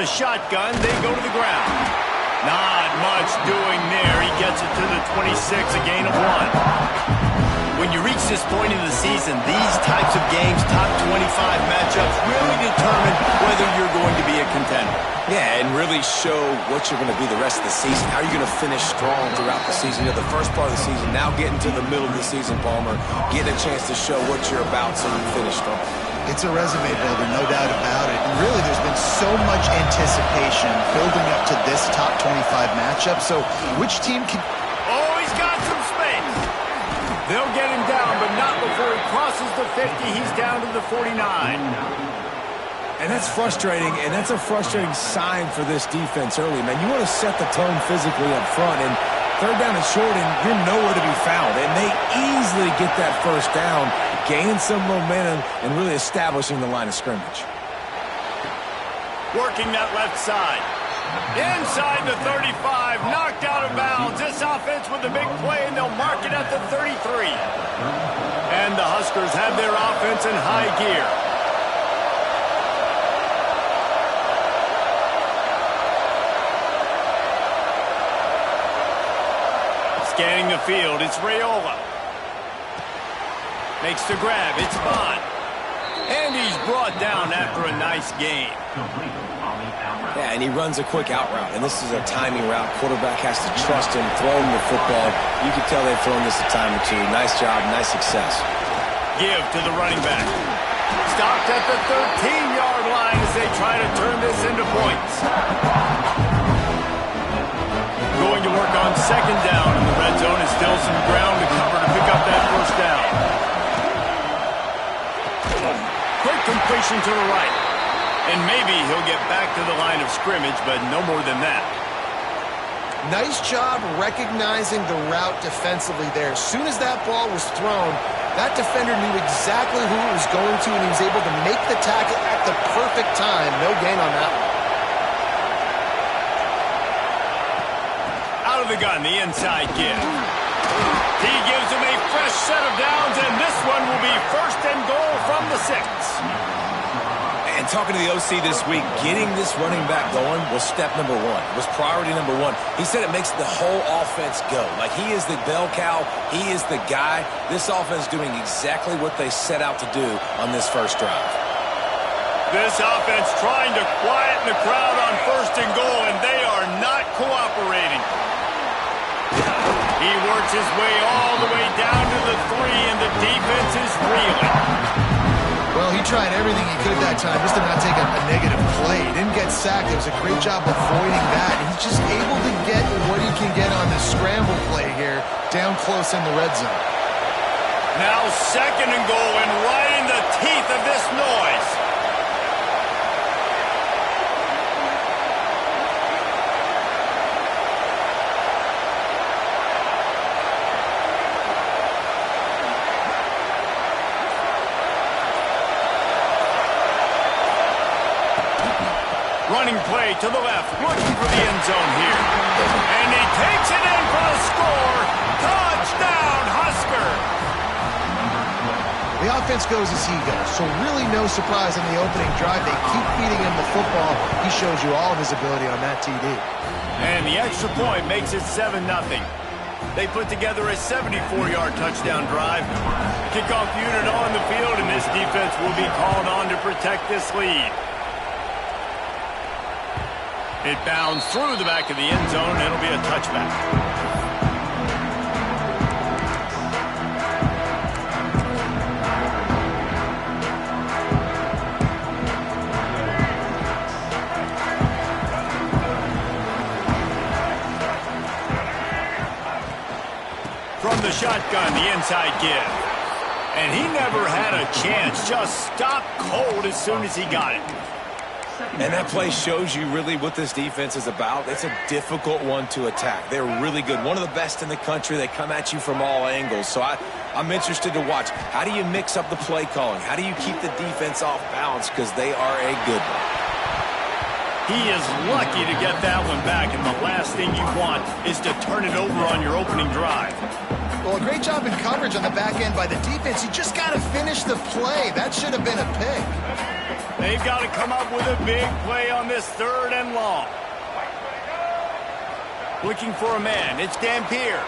a shotgun, they go to the ground. Not much doing there. He gets it to the 26, a gain of 1. When you reach this point in the season, these types of games, top 25 matchups, really determine whether you're going to be a contender. Yeah, and really show what you're going to be the rest of the season. How are you going to finish strong throughout the season? You know, the first part of the season, now getting to the middle of the season, Palmer, getting a chance to show what you're about so you can finish strong. It's a resume builder, no doubt about it. And really, there's been so much anticipation building up to this top 25 matchup. So which team can... Oh, he's got some space. They'll get him down, but not before he crosses the 50. He's down to the 49. And that's frustrating, and that's a frustrating sign for this defense early, man. You want to set the tone physically up front, and third down and short, and you're nowhere to be found. And they easily get that first down, gaining some momentum and really establishing the line of scrimmage. Working that left side. Inside the 35, knocked out of bounds. This offense with the big play, and they'll mark it at the 33. And the Huskers have their offense in high gear. Scanning the field, it's Raiola. Makes the grab, it's Bond. And he's brought down after a nice gain. Yeah, and he runs a quick out route, and this is a timing route. Quarterback has to trust him, throw him the football. You can tell they've thrown this a time or two. Nice job, nice success. Give to the running back. Stopped at the 13-yard line as they try to turn this into points. Going to work on second down in the red zone. Is still some ground to cover to pick up that first down. Quick completion to the right. And maybe he'll get back to the line of scrimmage, but no more than that. Nice job recognizing the route defensively there. As soon as that ball was thrown, that defender knew exactly who it was going to, and he was able to make the tackle at the perfect time. No gain on that one. Out of the gun, the inside give. He gives him a fresh set of downs, and this one will be first and goal from the 6. And talking to the OC this week, getting this running back going was step number 1. It was priority number 1. He said it makes the whole offense go. Like, he is the bell cow. He is the guy. This offense doing exactly what they set out to do on this first drive. This offense trying to quieten the crowd on first and goal, and they are not cooperating. He works his way all the way down to the 3, and the defense is reeling. Well, he tried everything he could at that time just to not take a negative play. He didn't get sacked. It was a great job avoiding that. He's just able to get what he can get on this scramble play here down close in the red zone. Now second and goal, and right in the teeth of this noise. Running play to the left, looking for the end zone here. And he takes it in for the score. Touchdown, Husker! The offense goes as he goes, so really no surprise in the opening drive. They keep feeding him the football. He shows you all of his ability on that TD. And the extra point makes it 7-0. They put together a 74-yard touchdown drive. Kickoff unit on the field, and this defense will be called on to protect this lead. It bounds through the back of the end zone, and it'll be a touchback. From the shotgun, the inside give. And he never had a chance, just stopped cold as soon as he got it. And that play shows you really what this defense is about. It's a difficult one to attack. They're really good. One of the best in the country. They come at you from all angles. So I'm interested to watch. How do you mix up the play calling? How do you keep the defense off balance? Because they are a good one. He is lucky to get that one back, and the last thing you want is to turn it over on your opening drive. Well, a great job in coverage on the back end by the defense. You just got to finish the play. That should have been a pick. They've got to come up with a big play on this 3rd and long. Looking for a man. It's Dampier.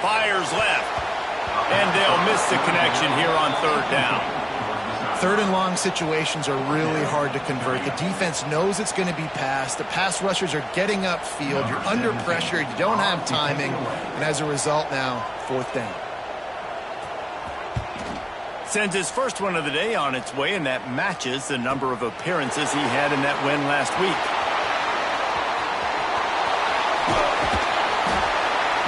Fires left. And they'll miss the connection here on 3rd down. 3rd and long situations are really hard to convert. The defense knows it's going to be passed. The pass rushers are getting upfield. You're under pressure. You don't have timing. And as a result now, 4th down. Sends his first one of the day on its way, and that matches the number of appearances he had in that win last week.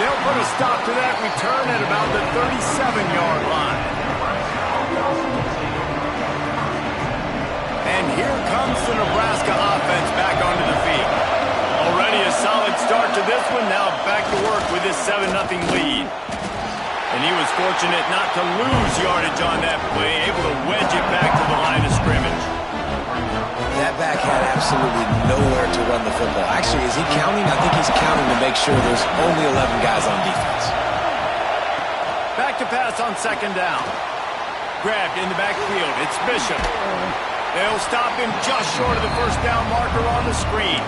They'll put a stop to that return at about the 37-yard line. And here comes the Nebraska offense back onto the field. Already a solid start to this one. Now back to work with this 7-0 lead. And he was fortunate not to lose yardage on that play, able to wedge it back to the line of scrimmage. That back had absolutely nowhere to run the football. Actually, is he counting? I think he's counting to make sure there's only 11 guys on defense. Back to pass on 2nd down. Grabbed in the backfield. It's Bishop. They'll stop him just short of the 1st down marker on the screen.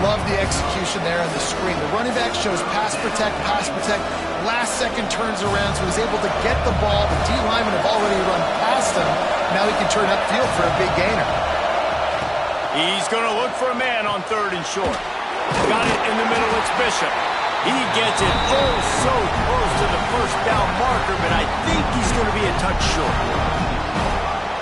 Love the execution there on the screen. The running back shows pass protect, pass protect. Last second turns around, so he's able to get the ball. The D linemen have already run past him. Now he can turn upfield for a big gainer. He's going to look for a man on 3rd and short. Got it in the middle. It's Bishop. He gets it so close to the 1st down marker, but I think he's going to be a touch short.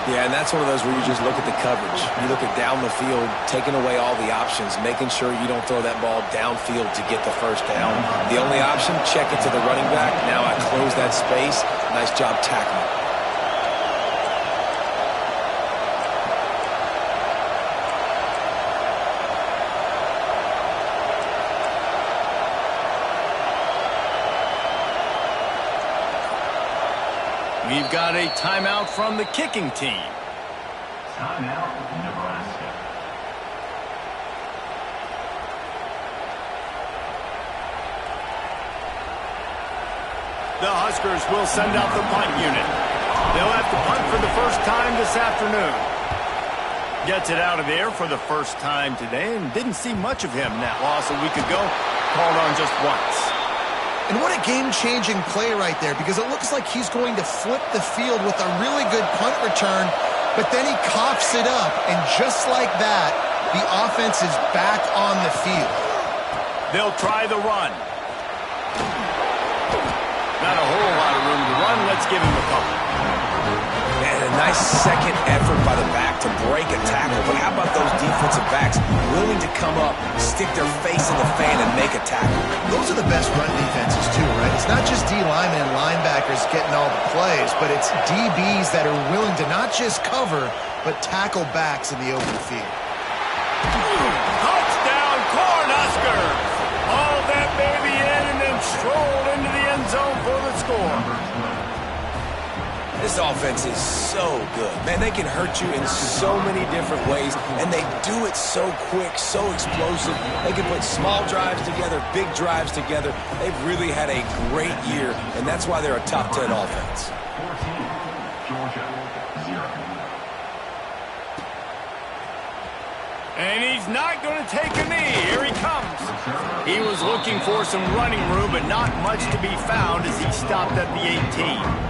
Yeah, and that's one of those where you just look at the coverage. You look at down the field, taking away all the options, making sure you don't throw that ball downfield to get the 1st down. The only option, check it to the running back. Now I close that space. Nice job tackling. We've got a timeout from the kicking team. Timeout, Nebraska. The Huskers will send out the punt unit. They'll have to punt for the first time this afternoon. Gets it out of there for the first time today, and didn't see much of him. That loss a week ago, called on just once. And what a game-changing play right there, because it looks like he's going to flip the field with a really good punt return, but then he coughs it up, and just like that, the offense is back on the field. They'll try the run. Not a whole lot of room to run. Let's give him a couple. And a nice second effort by the back to break a tackle. But how about those defensive backs willing to come up, stick their face in the fan, and make a tackle? Those are the best run defenses too, right? It's not just D linemen and linebackers getting all the plays, but it's DBs that are willing to not just cover, but tackle backs in the open field. Touchdown, Cornhuskers! Hauled that baby in and then strolled into the end zone for the score. This offense is so good. Man, they can hurt you in so many different ways, and they do it so quick, so explosive. They can put small drives together, big drives together. They've really had a great year, and that's why they're a top 10 offense. 14, Georgia, 0. And he's not going to take a knee. Here he comes. He was looking for some running room, but not much to be found as he stopped at the 18.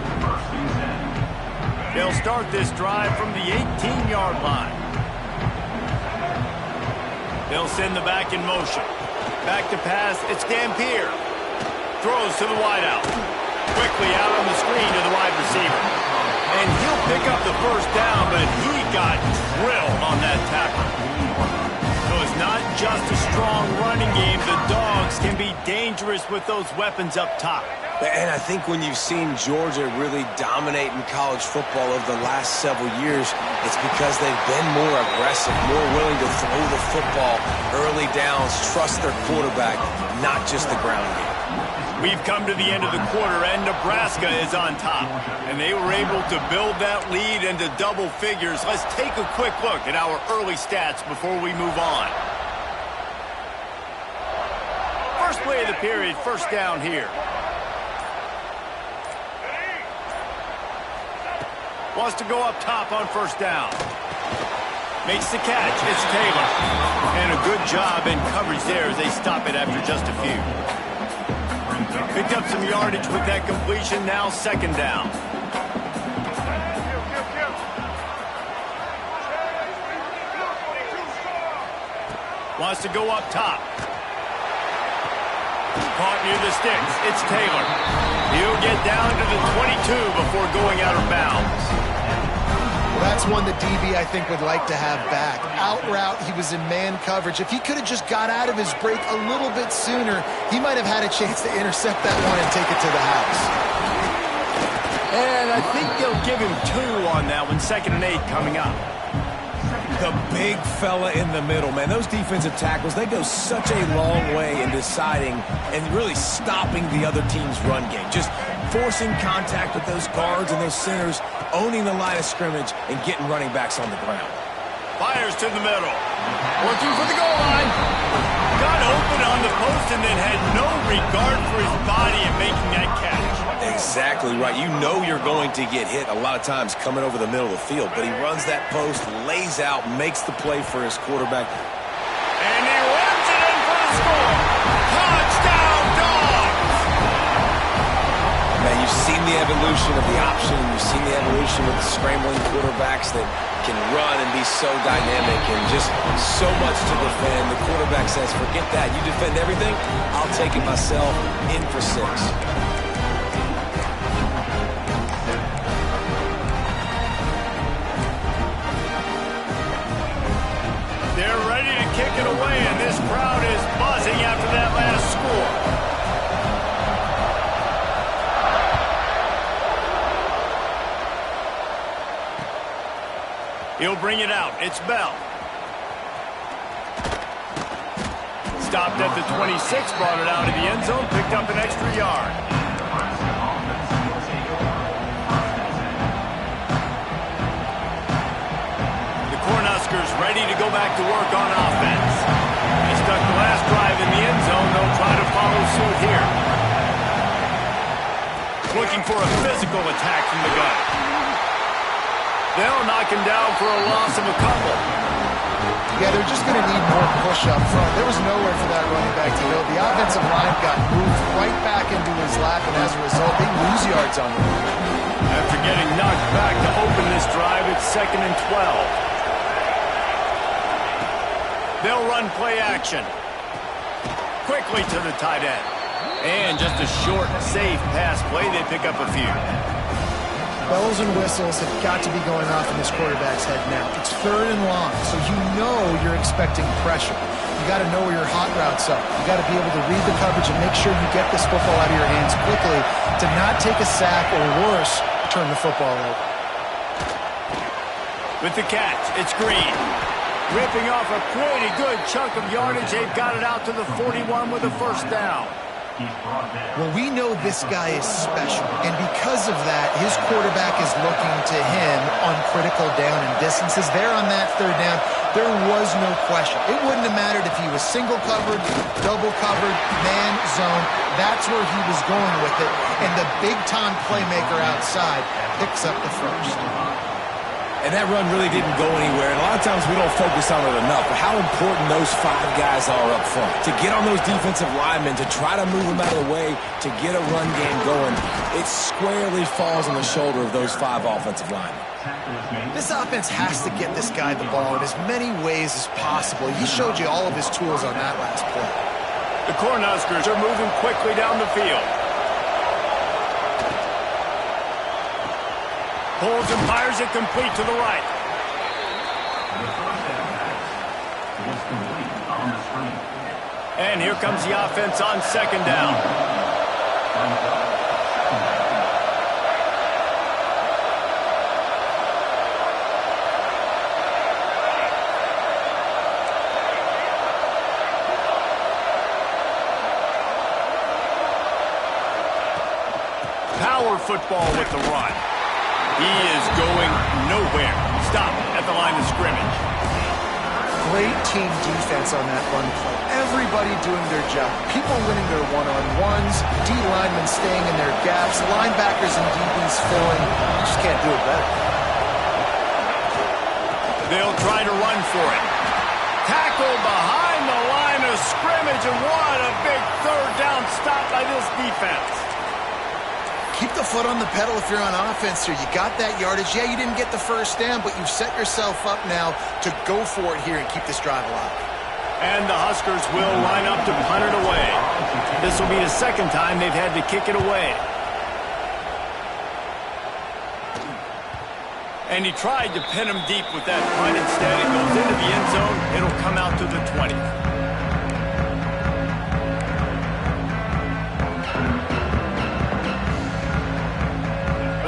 They'll start this drive from the 18-yard line. They'll send the back in motion. Back to pass, it's Dampier. Throws to the wideout. Quickly out on the screen to the wide receiver. And he'll pick up the 1st down, but he got drilled on that tackle. So it's not just a strong running game. The Dogs can be dangerous with those weapons up top. And I think when you've seen Georgia really dominate in college football over the last several years, it's because they've been more aggressive, more willing to throw the football early downs, trust their quarterback, not just the ground game. We've come to the end of the quarter, and Nebraska is on top. And they were able to build that lead into double figures. Let's take a quick look at our early stats before we move on. First play of the period, 1st down here. Wants to go up top on 1st down. Makes the catch. It's Taylor. And a good job in coverage there as they stop it after just a few. Picked up some yardage with that completion. Now second down. Wants to go up top. Caught near the sticks. It's Taylor. He'll get down to the 22 before going out of bounds. Well, that's one the DB, I think, would like to have back. Out route, he was in man coverage. If he could have just got out of his break a little bit sooner, he might have had a chance to intercept that one and take it to the house. And I think they'll give him 2 on that one. 2nd and 8 coming up. The big fella in the middle, man. Those defensive tackles, they go such a long way in deciding and really stopping the other team's run game. Just forcing contact with those guards and those centers, owning the line of scrimmage, and getting running backs on the ground. Fires to the middle. Working for the goal line. Got open on the post and then had no regard for his body in making that catch. Exactly right. You know you're going to get hit a lot of times coming over the middle of the field, but he runs that post, lays out, makes the play for his quarterback. And he runs it in for the score. Touchdown, Dogs! Man, you've seen the evolution of the option. You've seen the evolution of the scrambling quarterbacks that can run and be so dynamic and just so much to defend. The quarterback says, forget that. You defend everything, I'll take it myself. In for 6. They're ready to kick it away, and this crowd is buzzing after that last score. He'll bring it out. It's Bell. Stopped at the 26, brought it out of the end zone, picked up an extra yard. Cornhuskers ready to go back to work on offense. They stuck the last drive in the end zone. They'll try to follow suit here. Looking for a physical attack from the gun. They'll knock him down for a loss of a couple. Yeah, they're just going to need more push up front. There was nowhere for that running back to go. The offensive line got moved right back into his lap, and as a result, they lose yards on the move. After getting knocked back to open this drive, it's 2nd and 12. They'll run play action. Quickly to the tight end. And just a short, safe pass play. They pick up a few. Bells and whistles have got to be going off in this quarterback's head now. It's 3rd and long, so you know you're expecting pressure. You got to know where your hot routes are. You got to be able to read the coverage and make sure you get this football out of your hands quickly to not take a sack or worse, turn the football over. With the catch, it's Green. Ripping off a pretty good chunk of yardage. They've got it out to the 41 with a 1st down. Well, we know this guy is special, and because of that, his quarterback is looking to him on critical down and distances. There on that 3rd down, there was no question. It wouldn't have mattered if he was single covered, double covered, man, zone. That's where he was going with it, and the big-time playmaker outside picks up the 1st. And that run really didn't go anywhere. And a lot of times we don't focus on it enough. But how important those 5 guys are up front. To get on those defensive linemen, to try to move them out of the way, to get a run game going, it squarely falls on the shoulder of those 5 offensive linemen. This offense has to get this guy the ball in as many ways as possible. He showed you all of his tools on that last play. The Cornhuskers are moving quickly down the field. Pulls and fires it complete to the right. And here comes the offense on 2nd down. Power football with the run. He is going nowhere. Stop at the line of scrimmage. Great team defense on that run play. Everybody doing their job. People winning their one-on-ones, D linemen staying in their gaps, linebackers and DBs filling. You just can't do it better. They'll try to run for it. Tackle behind the line of scrimmage, and what a big third down stop by this defense. Keep the foot on the pedal if you're on offense here. You got that yardage. Yeah, you didn't get the first down, but you've set yourself up now to go for it here and keep this drive alive. And the Huskers will line up to punt it away. This will be the second time they've had to kick it away. And he tried to pin him deep with that punt. Instead, it goes into the end zone. It'll come out to the 20.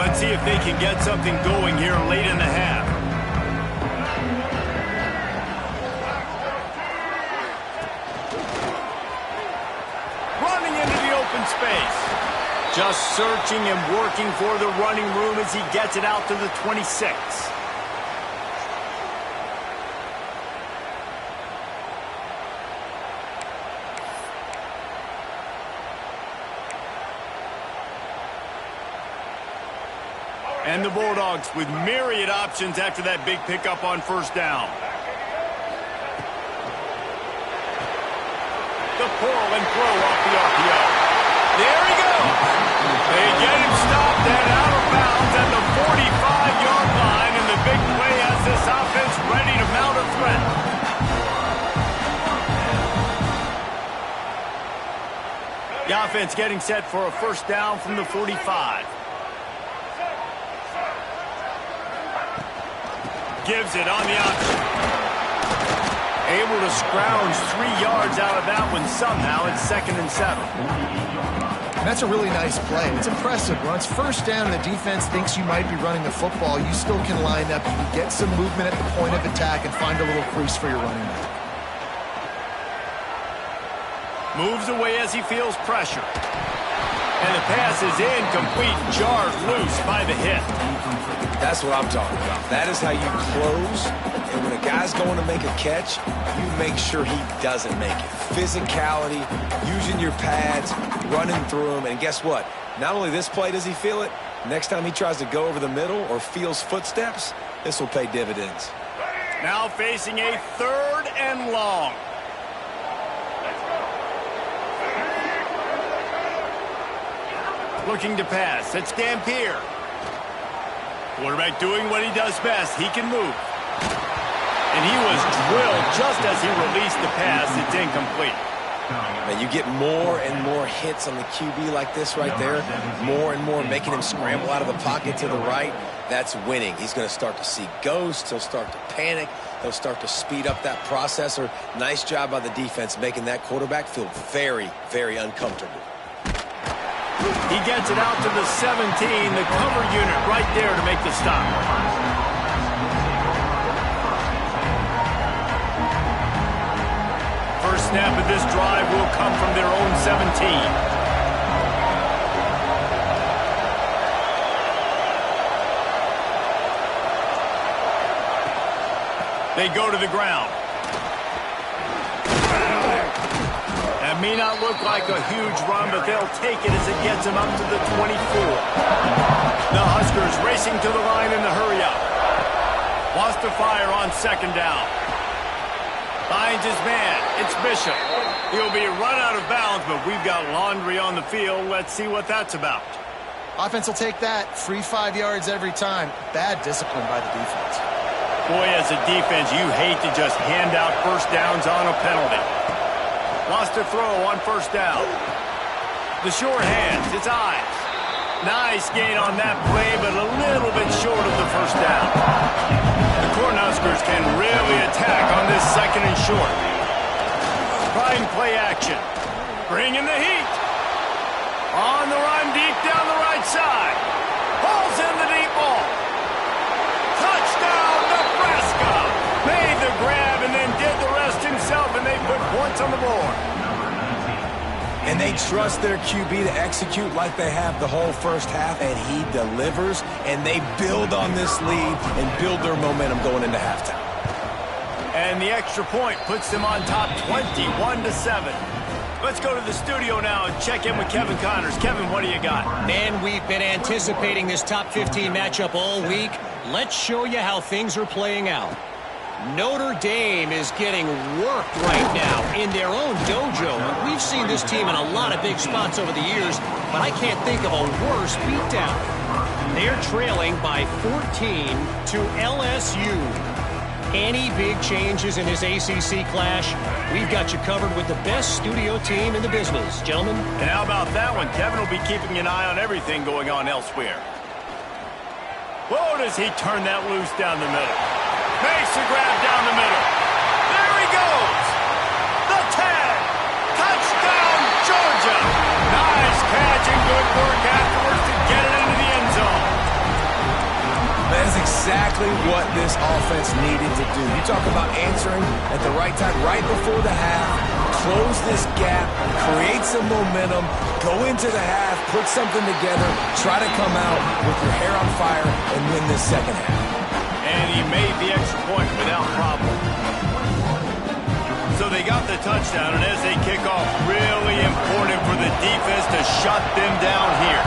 Let's see if they can get something going here late in the half. Running into the open space. Just searching and working for the running room as he gets it out to the 26. And the Bulldogs with myriad options after that big pickup on first down. The pull and throw off the RPO. There he goes. They get him stopped and out of bounds at the 45-yard line, and the big play has this offense ready to mount a threat. The offense getting set for a first down from the 45. Gives it on the option. Able to scrounge 3 yards out of that one somehow. It's 2nd and 7. And that's a really nice play. It's impressive. When it's first down and the defense thinks you might be running the football, you still can line up. You can get some movement at the point of attack and find a little crease for your running back. Moves away as he feels pressure. And the pass is incomplete, jarred loose by the hit. That's what I'm talking about. That is how you close. And when a guy's going to make a catch, you make sure he doesn't make it. Physicality, using your pads, running through them. And guess what? Not only this play does he feel it, next time he tries to go over the middle or feels footsteps, this will pay dividends. Now facing a 3rd and long. Looking to pass. It's Dampier. Quarterback doing what he does best. He can move. And he was drilled just as he released the pass. It's incomplete. Now you get more and more hits on the QB like this right there. More and more making him scramble out of the pocket to the right. That's winning. He's going to start to see ghosts. He'll start to panic. He'll start to speed up that processor. Nice job by the defense making that quarterback feel very, very uncomfortable. He gets it out to the 17, the cover unit right there to make the stop. First snap of this drive will come from their own 17. They go to the ground. That may not look like a huge run, but they'll take it as it gets them up to the 24. The Huskers racing to the line in the hurry-up. Wants to fire on 2nd down. Finds his man. It's Bishop. He'll be run out of bounds, but we've got laundry on the field. Let's see what that's about. Offense will take that. Free 5 yards every time. Bad discipline by the defense. Boy, as a defense, you hate to just hand out first downs on a penalty. Wants to throw on first down. The short hands, it's Ives. Nice gain on that play, but a little bit short of the first down. The Cornhuskers can really attack on this 2nd and short. Trying play action. Bringing the heat. On the run deep down the right side. Pulls in the deep ball. Touchdown, Nebraska. Made the grab and then did the rest himself, and they put points on the board. And they trust their QB to execute like they have the whole first half, and he delivers, and they build on this lead and build their momentum going into halftime. And the extra point puts them on top 21-7. Let's go to the studio now and check in with Kevin Connors. Kevin, what do you got? Man, we've been anticipating this top 15 matchup all week. Let's show you how things are playing out. Notre Dame is getting worked right now in their own dojo. We've seen this team in a lot of big spots over the years, but I can't think of a worse beatdown. They're trailing by 14 to LSU. Any big changes in this ACC clash? We've got you covered with the best studio team in the business, gentlemen. And how about that one? Kevin will be keeping an eye on everything going on elsewhere. Whoa, does he turn that loose down the middle? Makes the grab down the middle. There he goes. The tag. Touchdown, Georgia. Nice catch and good work afterwards to get it into the end zone. That is exactly what this offense needed to do. You talk about answering at the right time, right before the half, close this gap, create some momentum, go into the half, put something together, try to come out with your hair on fire and win this second half. And he made the extra point without problem. So they got the touchdown, and as they kick off, really important for the defense to shut them down here.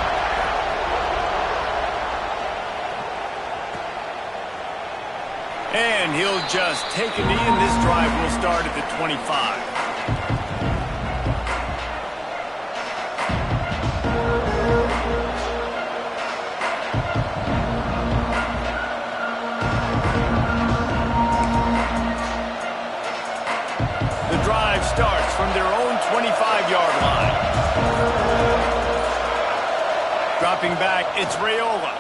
And he'll just take a knee, and this drive will start at the 25. Starts from their own 25-yard line. Dropping back, it's Raiola.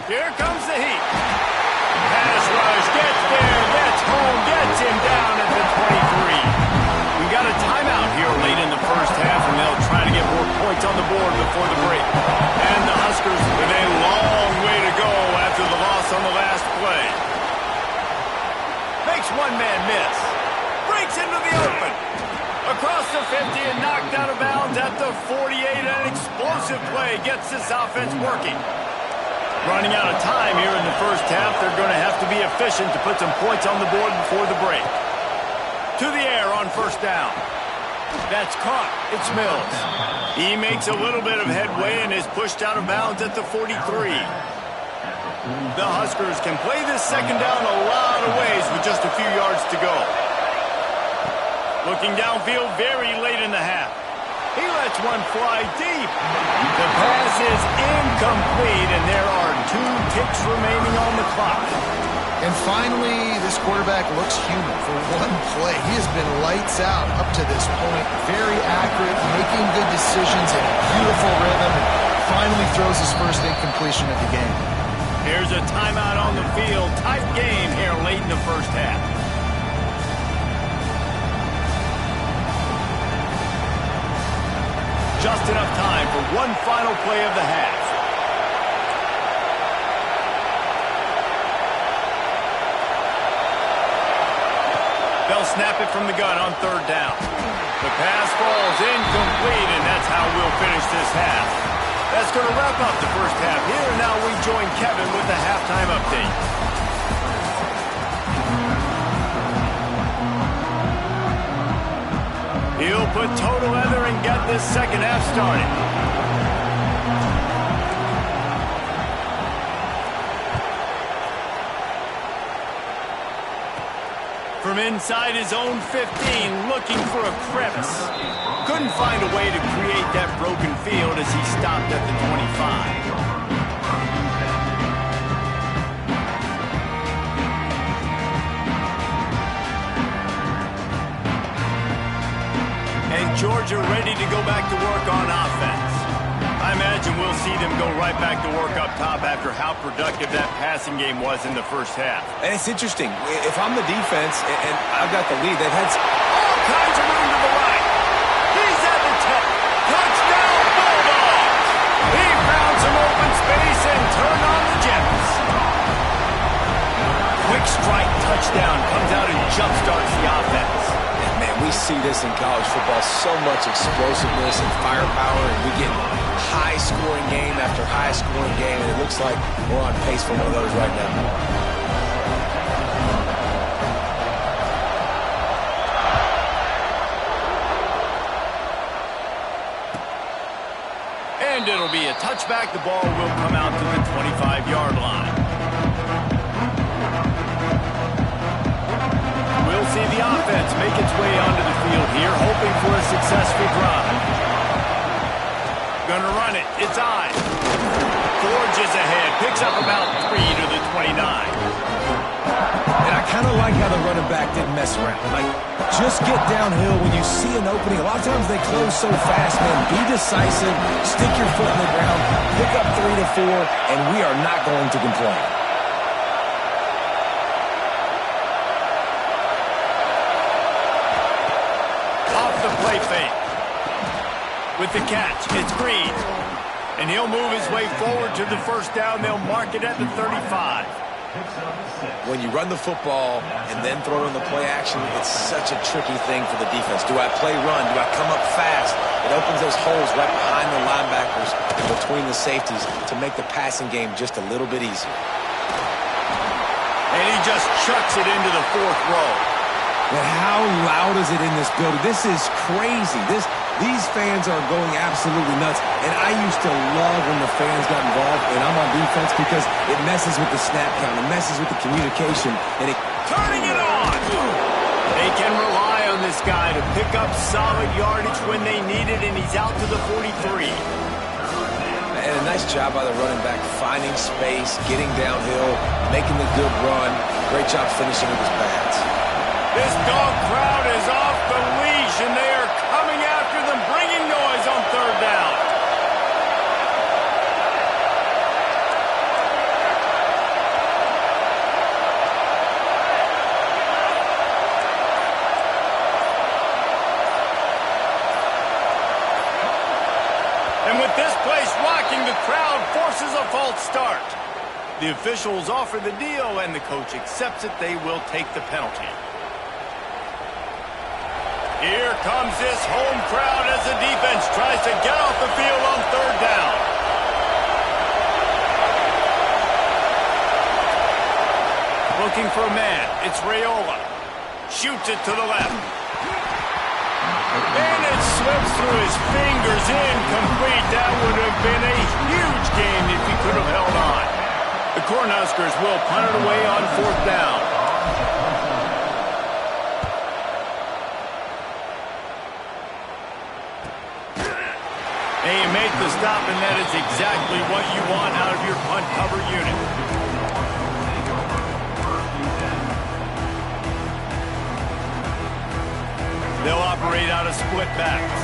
Here comes the heat. Pass rush, gets there, gets home, gets him down at the 23. We got a timeout here late in the first half, and they'll try to get more points on the board before the break. And the Huskers with a long way to go after the loss on the last play. Makes one man miss. Breaks into the open. Across the 50 and knocked out of bounds at the 48. An explosive play gets this offense working. Running out of time here in the first half. They're going to have to be efficient to put some points on the board before the break. To the air on first down. That's caught. It's Mills. He makes a little bit of headway and is pushed out of bounds at the 43. The Huskers can play this second down a lot of ways with just a few yards to go. Looking downfield very late in the half. He lets one fly deep. The pass is incomplete, and there are 2 ticks remaining on the clock. And finally, this quarterback looks human for one play. He has been lights out up to this point. Very accurate, making good decisions in a beautiful rhythm, and finally throws his first incompletion of the game. Here's a timeout on the field. Tight game here late in the first half. Just enough time for one final play of the half. They'll snap it from the gun on third down. The pass falls incomplete, and that's how we'll finish this half. That's going to wrap up the first half here, and now we join Kevin with the halftime update. He'll put total leather and get this second half started. From inside his own 15, looking for a crevice. Couldn't find a way to create that broken field as he stopped at the 25. Georgia ready to go back to work on offense. I imagine we'll see them go right back to work up top after how productive that passing game was in the first half. And it's interesting. If I'm the defense and I've got the lead, they've had all kinds of room to the right. He's at the 10. Touchdown, Bulldogs! He found some open space and turned on the Jets. Quick strike touchdown comes out and jumpstarts the offense. Man, we see this in college football, so much explosiveness and firepower, and we get high-scoring game after high-scoring game, and it looks like we're on pace for one of those right now. And it'll be a touchback. The ball will come out to the 25-yard line. we'll see the offense make its way onto the field here, hoping for a successful drive. Gonna run it. It's on. Forges ahead. Picks up about 3 to the 29. And I kind of like how the running back didn't mess around. Like, just get downhill when you see an opening. A lot of times they close so fast, man. Be decisive. Stick your foot in the ground. Pick up 3 to 4, and we are not going to complain. Off the play fake. With the catch, it's Green. And he'll move his way forward to the first down. They'll mark it at the 35. When you run the football and then throw in the play action, it's such a tricky thing for the defense. Do I play run? Do I come up fast? It opens those holes right behind the linebackers and between the safeties to make the passing game just a little bit easier. And he just chucks it into the 4th row. But how loud is it in this building? This is crazy. These fans are going absolutely nuts. And I used to love when the fans got involved, and I'm on defense because it messes with the snap count. It messes with the communication. And Turning it on! They can rely on this guy to pick up solid yardage when they need it, and he's out to the 43. And a nice job by the running back, finding space, getting downhill, making the good run. Great job finishing with his pads. This dog crowd is off the leash, and they are coming after them, bringing noise on 3rd down. And with this place rocking, the crowd forces a false start. The officials offer the deal, and the coach accepts it. They will take the penalty. Here comes this home crowd as the defense tries to get off the field on 3rd down. Looking for a man. It's Raiola. Shoots it to the left. And it slips through his fingers, incomplete. That would have been a huge gain if he could have held on. The Cornhuskers will punt it away on 4th down. And you make the stop, and that is exactly what you want out of your punt cover unit. They'll operate out of split backs.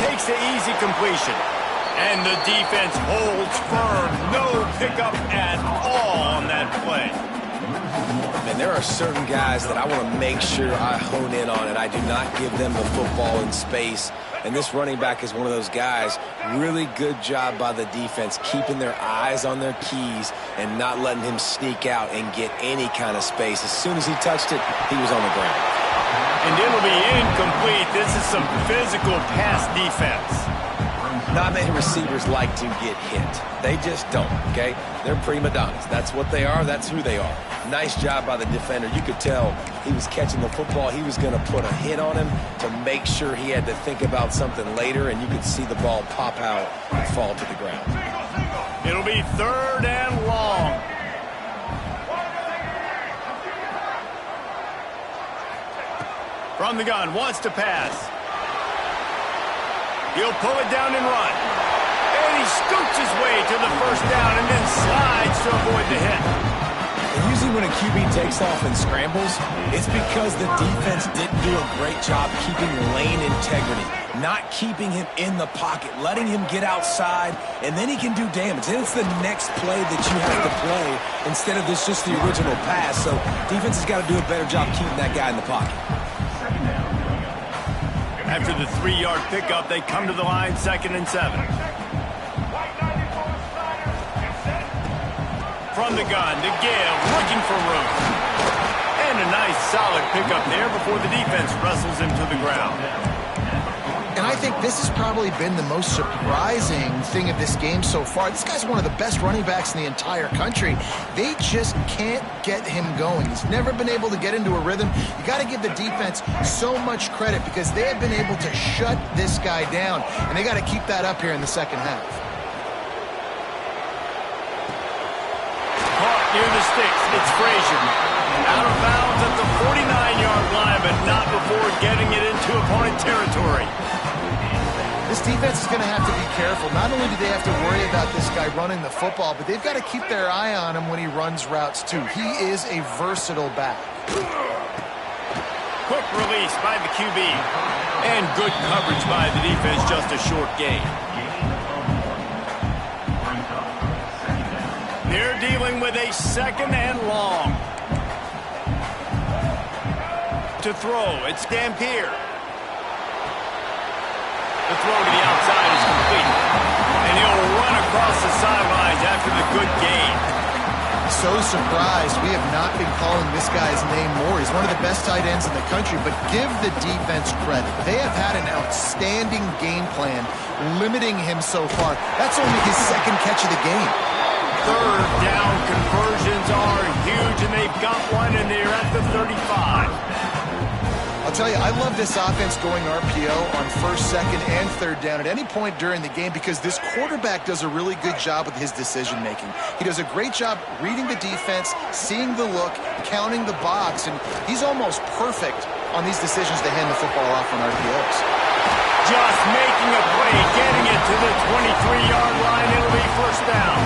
Takes the easy completion. And the defense holds firm. No pickup at all on that play. And there are certain guys that I want to make sure I hone in on, and I do not give them the football in space. And this running back is one of those guys. Really good job by the defense, keeping their eyes on their keys and not letting him sneak out and get any kind of space. As soon as he touched it, he was on the ground. And it'll be incomplete. This is some physical pass defense. Not many receivers like to get hit. They just don't, okay? They're prima donnas. That's what they are. That's who they are. Nice job by the defender. You could tell he was catching the football. He was going to put a hit on him to make sure he had to think about something later, and you could see the ball pop out and fall to the ground. It'll be 3rd and long. From the gun, wants to pass. He'll pull it down and run. And he scoots his way to the 1st down and then slides to avoid the hit. And usually when a QB takes off and scrambles, it's because the defense didn't do a great job keeping lane integrity, not keeping him in the pocket, letting him get outside, and then he can do damage. Then it's the next play that you have to play instead of this just the original pass. So defense has got to do a better job keeping that guy in the pocket. After the 3-yard pickup, they come to the line, 2nd and 7. From the gun, to give, looking for room. And a nice solid pickup there before the defense wrestles him to the ground. And And I think this has probably been the most surprising thing of this game so far. This guy's one of the best running backs in the entire country. They just can't get him going. He's never been able to get into a rhythm. You got to give the defense so much credit because they have been able to shut this guy down, and they got to keep that up here in the second half. Caught near the sticks. It's Frazier. Out of bounds at the 49-yard line, but not before getting it into opponent territory. This defense is going to have to be careful. Not only do they have to worry about this guy running the football, but they've got to keep their eye on him when he runs routes too. He is a versatile back. Quick release by the QB. And good coverage by the defense, just a short gain. They're dealing with a second and long. To throw, it's Dampier. The throw to the outside is complete. And he'll run across the sidelines after the good gain. So surprised we have not been calling this guy's name more. He's one of the best tight ends in the country, but give the defense credit. They have had an outstanding game plan limiting him so far. That's only his second catch of the game. Third down conversions are huge, and they've got one, and they're at the 35. I'll tell you, I love this offense going RPO on first, second, and third down at any point during the game because this quarterback does a really good job with his decision-making. He does a great job reading the defense, seeing the look, counting the box, and he's almost perfect on these decisions to hand the football off on RPOs. Just making a play, getting it to the 23-yard line. It'll be first down.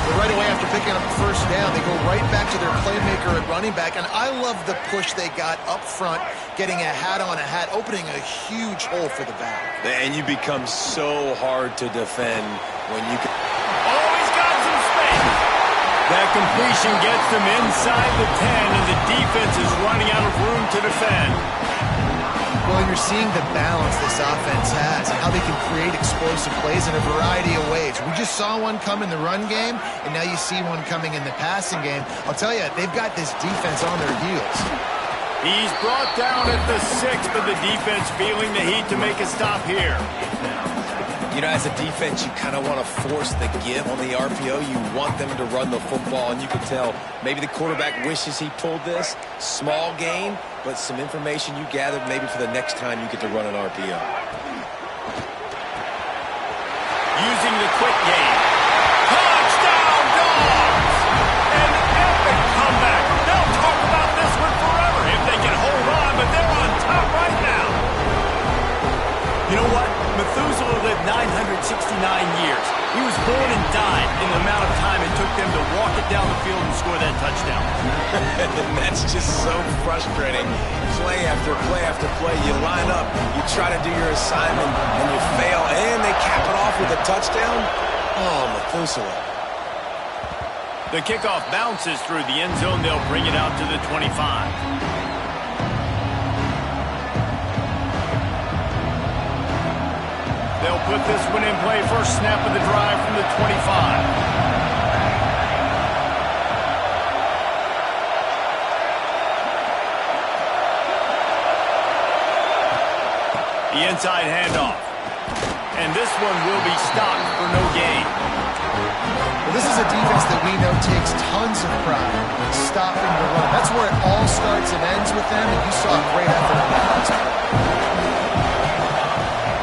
But right away after picking up the first down, they go right back to their playmaker at running back. And I love the push they got up front, getting a hat on a hat, opening a huge hole for the back. And you become so hard to defend when you can. Oh, he's got some space. That completion gets them inside the 10, and the defense is running out of room to defend. Well, you're seeing the balance this offense has and how they can create explosive plays in a variety of ways. We just saw one come in the run game, and now you see one coming in the passing game. I'll tell you, they've got this defense on their heels. He's brought down at the 6, but the defense feeling the heat to make a stop here. You know, as a defense, you kind of want to force the give on the RPO. You want them to run the football, and you can tell maybe the quarterback wishes he pulled this. Small gain, but some information you gathered maybe for the next time you get to run an RPO. Using the quick game. Touchdown, Dogs! An epic comeback. They'll talk about this one forever if they can hold on, but they're on top right now. You know what? Methuselah lived 969 years. He was born and died in the amount of time it took them to walk it down the field and score that touchdown. And that's just so frustrating. Play after play after play. You line up, you try to do your assignment, and you fail, and they cap it off with a touchdown. Oh, Methuselah. The kickoff bounces through the end zone. They'll bring it out to the 25. They'll put this one in play. First snap of the drive from the 25. The inside handoff. And this one will be stopped for no gain. Well, this is a defense that we know takes tons of pride in stopping the run. That's where it all starts and ends with them, and you saw a great effort on that last play.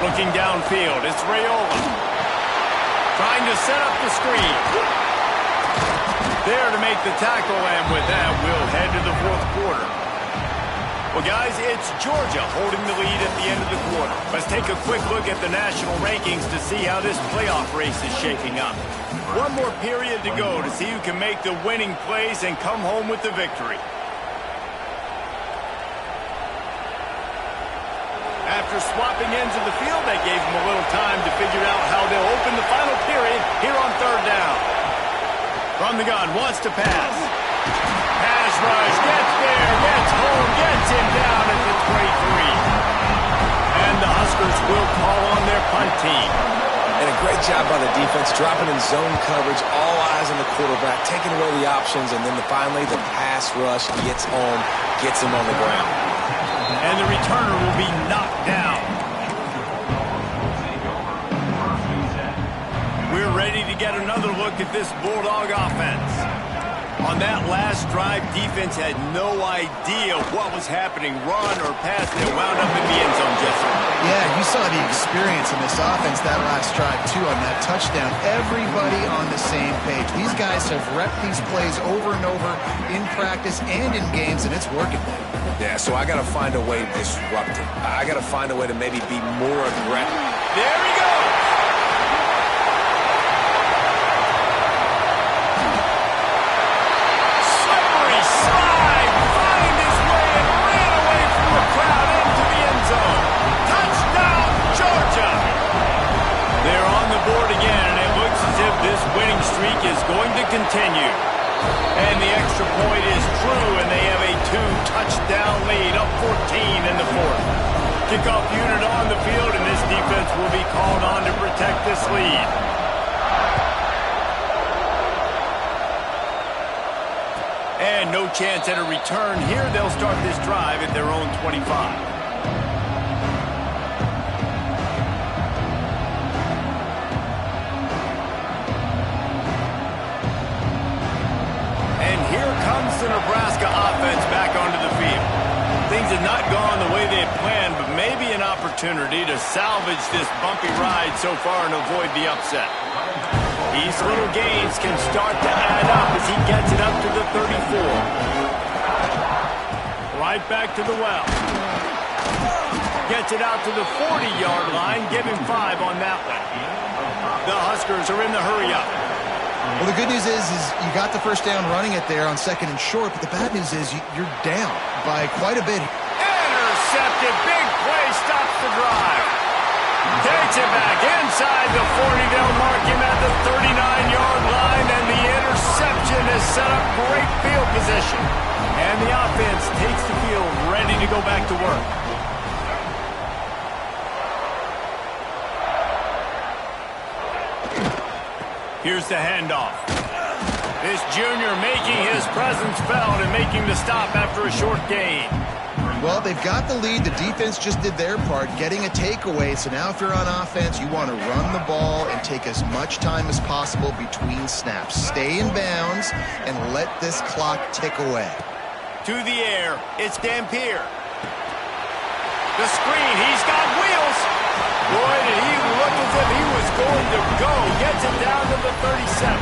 Looking downfield, it's Raiola. Trying to set up the screen. There to make the tackle, and with that, we'll head to the fourth quarter. Well, guys, it's Georgia holding the lead at the end of the quarter. Let's take a quick look at the national rankings to see how this playoff race is shaping up. One more period to go to see who can make the winning plays and come home with the victory. After swapping ends of the field, that gave them a little time to figure out how they'll open the final period here on third down. From the gun, wants to pass. Pass rush, gets there, gets home, gets him down at the 23. And the Huskers will call on their punt team. And a great job by the defense, dropping in zone coverage, all eyes on the quarterback, taking away the options, and then finally the pass rush gets home, gets him on the ground. And the returner will be knocked down. We're ready to get another look at this Bulldog offense. On that last drive, defense had no idea what was happening, run or pass, and wound up in the end zone, Jesse. Yeah, you saw the experience in this offense that last drive, too, on that touchdown. Everybody on the same page. These guys have repped these plays over and over in practice and in games, and it's working. Yeah, so I got to find a way to disrupt it. I got to find a way to maybe be more aggressive. There he goes! This winning streak is going to continue. And the extra point is true, and they have a 2-touchdown lead, up 14 in the fourth. Kickoff unit on the field, and this defense will be called on to protect this lead. And no chance at a return here. They'll start this drive at their own 25. The Nebraska offense back onto the field. Things have not gone the way they had planned, but maybe an opportunity to salvage this bumpy ride so far and avoid the upset. These little gains can start to add up as he gets it up to the 34. Right back to the well. Gets it out to the 40-yard line. Give him 5 on that one. The Huskers are in the hurry-up. Well, the good news is you got the first down running it there on 2nd and short, but the bad news is you're down by quite a bit. Intercepted. Big play stops the drive. Takes it back inside the 40. They'll mark him at the 39-yard line, and the interception has set up great field position. And the offense takes the field ready to go back to work. Here's the handoff. This junior making his presence felt and making the stop after a short gain. Well, they've got the lead. The defense just did their part, getting a takeaway. So now if you're on offense, you want to run the ball and take as much time as possible between snaps. Stay in bounds and let this clock tick away. To the air, it's Dampier. The screen, he's got wheels. Boy, did he look as if he was going to go. Gets it down to the 37.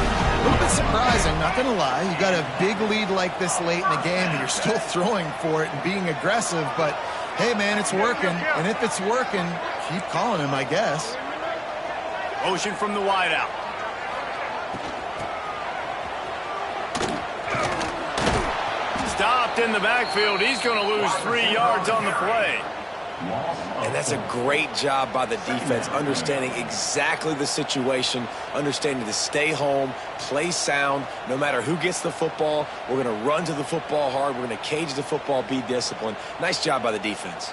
A little bit surprising, not going to lie. You got a big lead like this late in the game, and you're still throwing for it and being aggressive. But, hey, man, it's working. And if it's working, keep calling him, I guess. Motion from the wideout. Stopped in the backfield. He's going to lose 3 yards on the play. And that's a great job by the defense, understanding exactly the situation, understanding to stay home, play sound. No matter who gets the football, we're going to run to the football hard. We're going to cage the football, be disciplined. Nice job by the defense.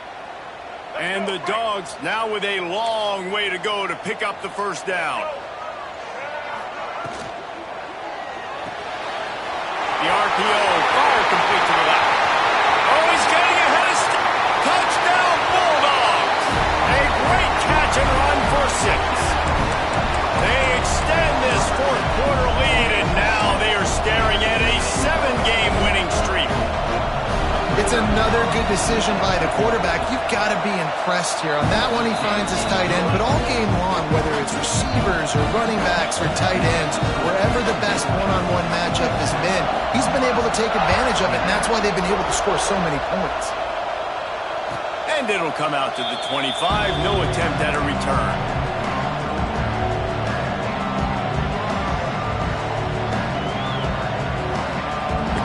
And the Dogs now with a long way to go to pick up the first down. The RPO, fire complete to the left. Oh, he's getting ahead of touchdown Bulldogs. A great catch and run for 6. They extend this fourth quarter lead, and now they are staring at a 7-game winning streak. It's another good decision by the quarterback. You've got to be impressed here. On that one, he finds his tight end, but all game long, whether it's receivers or running backs or tight ends, wherever the best one-on-one matchup has been, he's been able to take advantage of it, and that's why they've been able to score so many points. And it'll come out to the 25. No attempt at a return.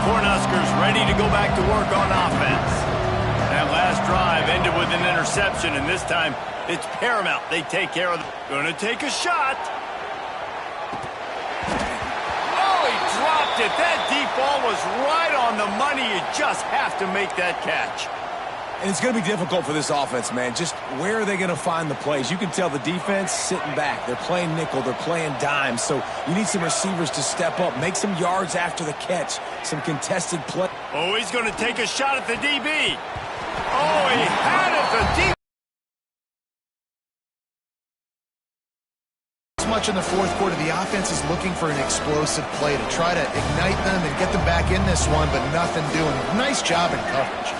Cornhuskers ready to go back to work on offense. That last drive ended with an interception, and this time it's paramount they take care of it. Gonna take a shot. Oh, he dropped it. That deep ball was right on the money. You just have to make that catch. And it's going to be difficult for this offense, man. Just where are they going to find the plays? You can tell the defense sitting back. They're playing nickel. They're playing dime. So you need some receivers to step up, make some yards after the catch, some contested play. Oh, he's going to take a shot at the DB. Oh, he had it. The DB. Much in the fourth quarter, the offense is looking for an explosive play to try to ignite them and get them back in this one, but nothing doing. Nice job in coverage.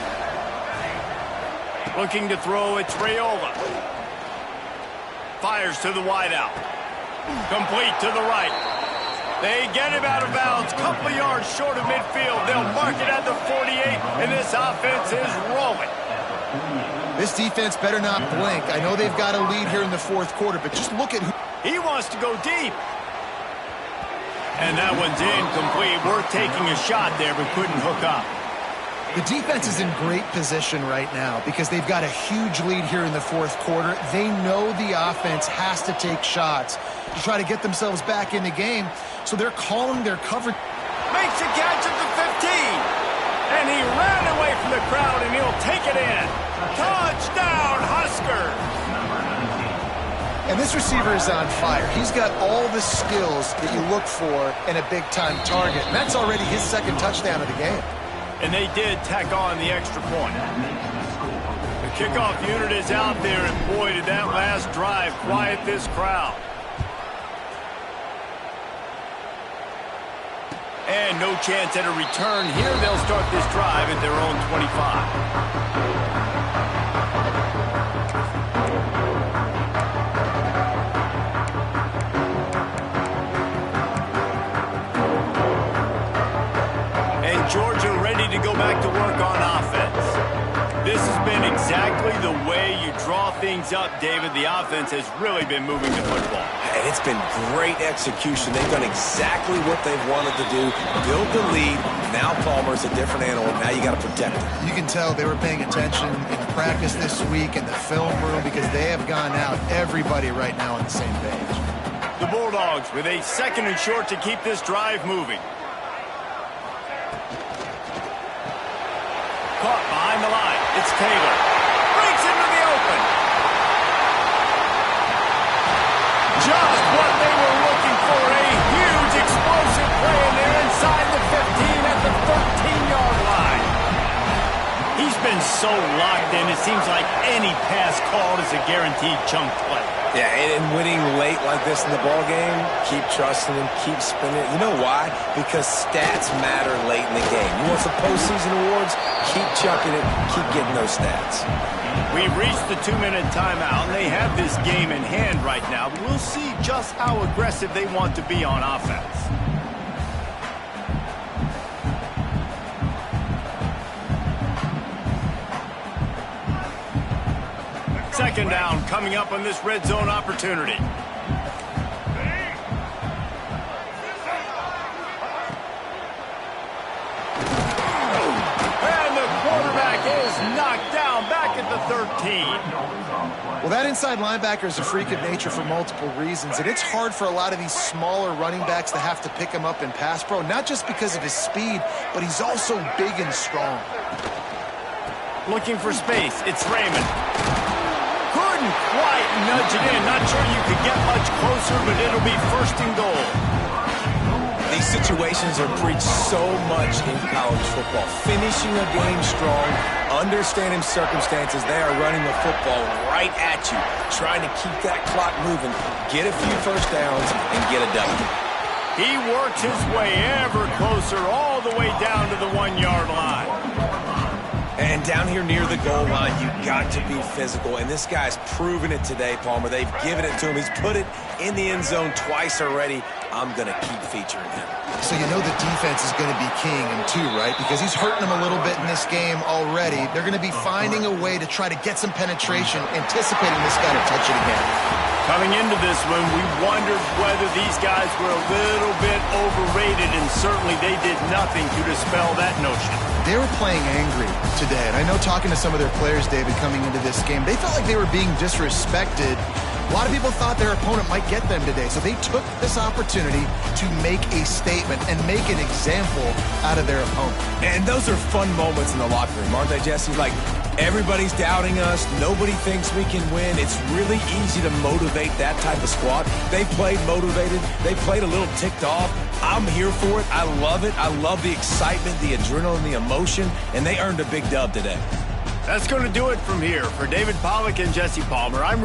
Looking to throw, it's Raiola. Fires to the wideout. Complete to the right. They get him out of bounds. Couple of yards short of midfield. They'll mark it at the 48, and this offense is rolling. This defense better not blink. I know they've got a lead here in the fourth quarter, but just look at who... He wants to go deep. And that one's incomplete. Worth taking a shot there, but couldn't hook up. The defense is in great position right now because they've got a huge lead here in the fourth quarter. They know the offense has to take shots to try to get themselves back in the game, so they're calling their coverage. Makes a catch at the 15. And he ran away from the crowd, and he'll take it in. Touchdown, Huskers! And this receiver is on fire. He's got all the skills that you look for in a big-time target, and that's already his second touchdown of the game. And they did tack on the extra point. The kickoff unit is out there, and boy, did that last drive quiet this crowd. And no chance at a return here. They'll start this drive at their own 25. Georgia ready to go back to work on offense. This has been exactly the way you draw things up, David. The offense has really been moving the football. And it's been great execution. They've done exactly what they've wanted to do. Build the lead. Now Palmer's a different animal. Now you got to protect it. You can tell they were paying attention in practice this week in the film room because they have gone out. Everybody right now on the same page. The Bulldogs with a second and short to keep this drive moving. Caught behind the line. It's Taylor. Breaks into the open. Just what they were looking for. A huge explosive play, and they're inside the 15 at the 13-yard line. He's been so locked in, it seems like any pass called is a guaranteed chunk play. Yeah, and winning late like this in the ball game, keep trusting him, keep spinning it. You know why? Because stats matter late in the game. You want some postseason awards? Keep chucking it, keep getting those stats. We've reached the 2-minute timeout, and they have this game in hand right now. We'll see just how aggressive they want to be on offense. Second down coming up on this red zone opportunity. And the quarterback is knocked down back at the 13. Well, that inside linebacker is a freak of nature for multiple reasons, and it's hard for a lot of these smaller running backs to have to pick him up in pass pro, not just because of his speed, but he's also big and strong. Looking for space, it's Raymond. Couldn't quite nudge it in. Not sure you could get much closer, but it'll be first and goal. These situations are preached so much in college football. Finishing a game strong, understanding circumstances. They are running the football right at you, trying to keep that clock moving, get a few first downs, and get a W. He works his way ever closer all the way down to the 1-yard line. And down here near the goal line, you got to be physical. And this guy's proven it today, Palmer. They've given it to him. He's put it in the end zone twice already. I'm going to keep featuring him. So you know the defense is going to be keying him too, right? Because he's hurting them a little bit in this game already. They're going to be finding a way to try to get some penetration, anticipating this guy to touch it again. Coming into this one, we wondered whether these guys were a little bit overrated, and certainly they did nothing to dispel that notion. They were playing angry today, and I know talking to some of their players, David, coming into this game, they felt like they were being disrespected. A lot of people thought their opponent might get them today, so they took this opportunity to make a statement and make an example out of their opponent. And those are fun moments in the locker room, aren't they, Jesse? Like, everybody's doubting us. Nobody thinks we can win. It's really easy to motivate that type of squad. They played motivated. They played a little ticked off. I'm here for it. I love it. I love the excitement, the adrenaline, the emotion, and they earned a big dub today. That's going to do it from here. For David Pollack and Jesse Palmer, I'm